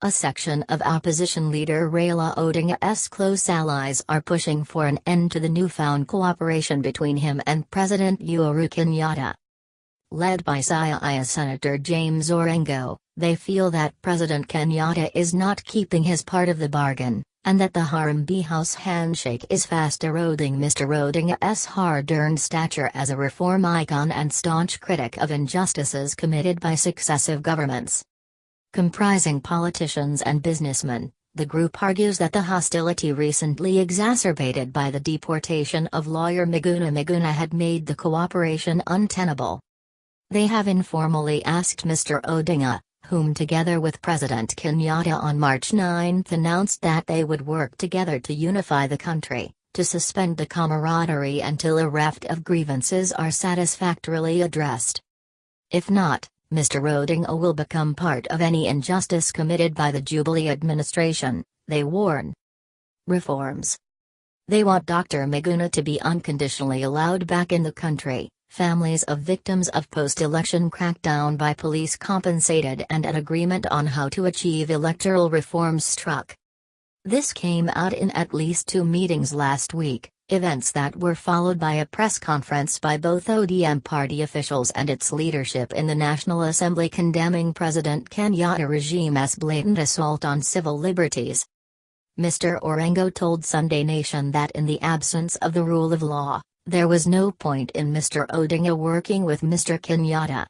A section of opposition leader Raila Odinga's close allies are pushing for an end to the newfound cooperation between him and President Uhuru Kenyatta. Led by Siaya Senator James Orengo, they feel that President Kenyatta is not keeping his part of the bargain, and that the Harambee House handshake is fast eroding Mr Odinga's hard-earned stature as a reform icon and staunch critic of injustices committed by successive governments. Comprising politicians and businessmen, the group argues that the hostility recently exacerbated by the deportation of lawyer Miguna Miguna had made the cooperation untenable. They have informally asked Mr Odinga, whom together with President Kenyatta on March 9 announced that they would work together to unify the country, to suspend the camaraderie until a raft of grievances are satisfactorily addressed. If not, Mr Odinga will become part of any injustice committed by the Jubilee administration, they warn. Reforms. They want Dr. Miguna to be unconditionally allowed back in the country, families of victims of post-election crackdown by police compensated, and an agreement on how to achieve electoral reforms struck. This came out in at least 2 meetings last week, events that were followed by a press conference by both ODM party officials and its leadership in the National Assembly condemning President Kenyatta regime as blatant assault on civil liberties. Mr Orengo told Sunday Nation that in the absence of the rule of law, there was no point in Mr Odinga working with Mr Kenyatta.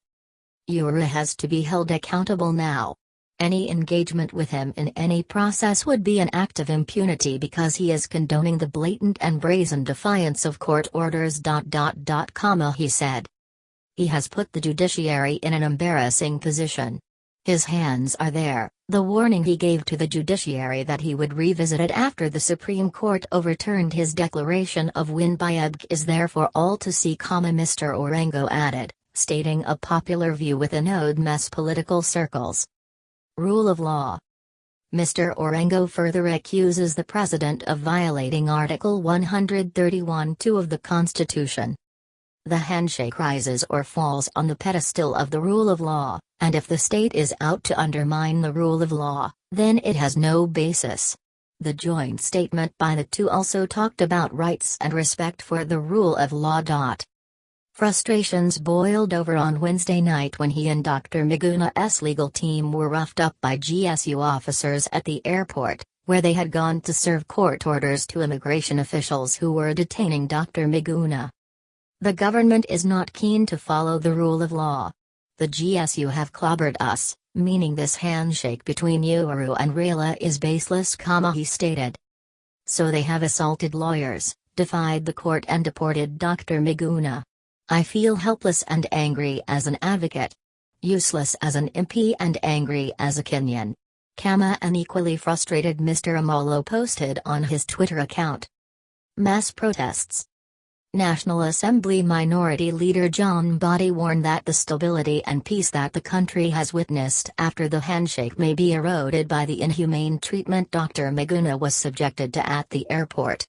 Uhuru has to be held accountable now. Any engagement with him in any process would be an act of impunity because he is condoning the blatant and brazen defiance of court orders. He said. He has put the judiciary in an embarrassing position. His hands are there. The warning he gave to the judiciary that he would revisit it after the Supreme Court overturned his declaration of win by EBC is there for all to see, Mr Orengo added, stating a popular view within ODM's political circles. Rule of law. Mr Orengo further accuses the president of violating Article 131(2) of the Constitution. The handshake rises or falls on the pedestal of the rule of law, and if the state is out to undermine the rule of law, then it has no basis. The joint statement by the two also talked about rights and respect for the rule of law. Frustrations boiled over on Wednesday night when he and Dr. Miguna's legal team were roughed up by GSU officers at the airport, where they had gone to serve court orders to immigration officials who were detaining Dr. Miguna. The government is not keen to follow the rule of law. The GSU have clobbered us, meaning this handshake between Uhuru and Raila is baseless, he stated. So they have assaulted lawyers, defied the court and deported Dr. Miguna. I feel helpless and angry as an advocate. Useless as an MP and angry as a Kenyan. An equally frustrated Mr. Amolo posted on his Twitter account. Mass protests. National Assembly Minority Leader John Mbadi warned that the stability and peace that the country has witnessed after the handshake may be eroded by the inhumane treatment Dr. Miguna was subjected to at the airport.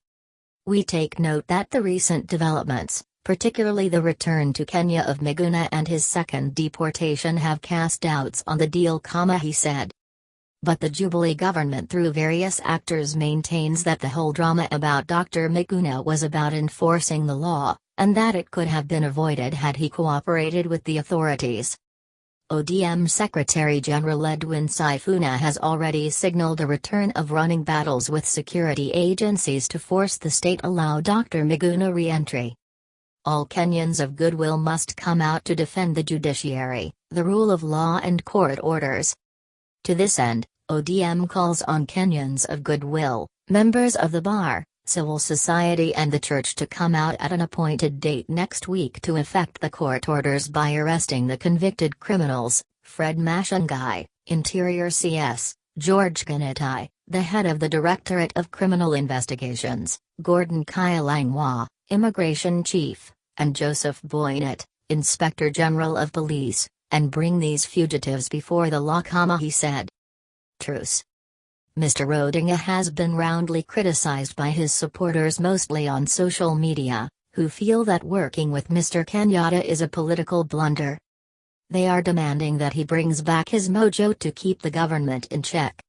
We take note that the recent developments, particularly the return to Kenya of Miguna and his second deportation, have cast doubts on the deal, he said. But the Jubilee government through various actors maintains that the whole drama about Dr. Miguna was about enforcing the law, and that it could have been avoided had he cooperated with the authorities. ODM Secretary General Edwin Sifuna has already signaled a return of running battles with security agencies to force the state allow Dr. Miguna re-entry. All Kenyans of goodwill must come out to defend the judiciary, the rule of law and court orders. To this end, ODM calls on Kenyans of goodwill, members of the bar, civil society and the church to come out at an appointed date next week to effect the court orders by arresting the convicted criminals, Fred Mashangai, Interior CS, George Ganetai, the head of the Directorate of Criminal Investigations, Gordon Kailangwa, Immigration Chief, and Joseph Boynet, Inspector General of Police, and bring these fugitives before the law, he said. Truce. Mr. Odinga has been roundly criticized by his supporters, mostly on social media, who feel that working with Mr. Kenyatta is a political blunder. They are demanding that he brings back his mojo to keep the government in check.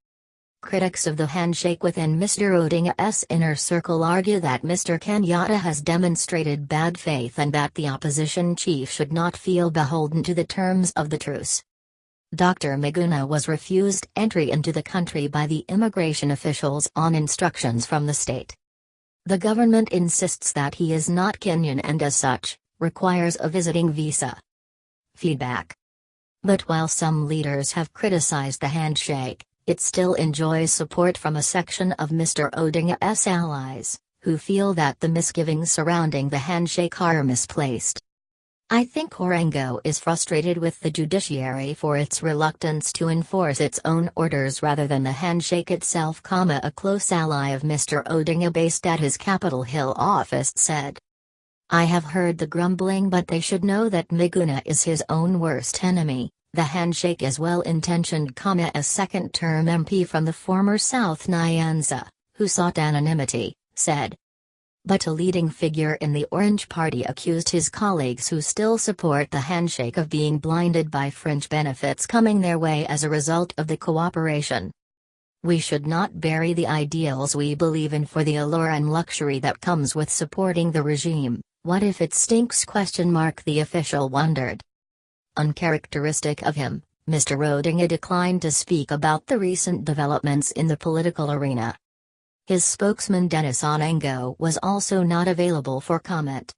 Critics of the handshake within Mr Odinga's inner circle argue that Mr Kenyatta has demonstrated bad faith and that the opposition chief should not feel beholden to the terms of the truce. Dr. Miguna was refused entry into the country by the immigration officials on instructions from the state. The government insists that he is not Kenyan and as such, requires a visiting visa. Feedback. But while some leaders have criticized the handshake, it still enjoys support from a section of Mr Odinga's allies, who feel that the misgivings surrounding the handshake are misplaced. I think Orengo is frustrated with the judiciary for its reluctance to enforce its own orders rather than the handshake itself, a close ally of Mr Odinga based at his Capitol Hill office said. I have heard the grumbling, but they should know that Miguna is his own worst enemy. The handshake is well-intentioned, a second-term MP from the former South Nyanza, who sought anonymity, said. But a leading figure in the Orange Party accused his colleagues who still support the handshake of being blinded by fringe benefits coming their way as a result of the cooperation. We should not bury the ideals we believe in for the allure and luxury that comes with supporting the regime. What if it stinks? The official wondered. Uncharacteristic of him, Mr. Odinga declined to speak about the recent developments in the political arena. His spokesman Dennis Onyango was also not available for comment.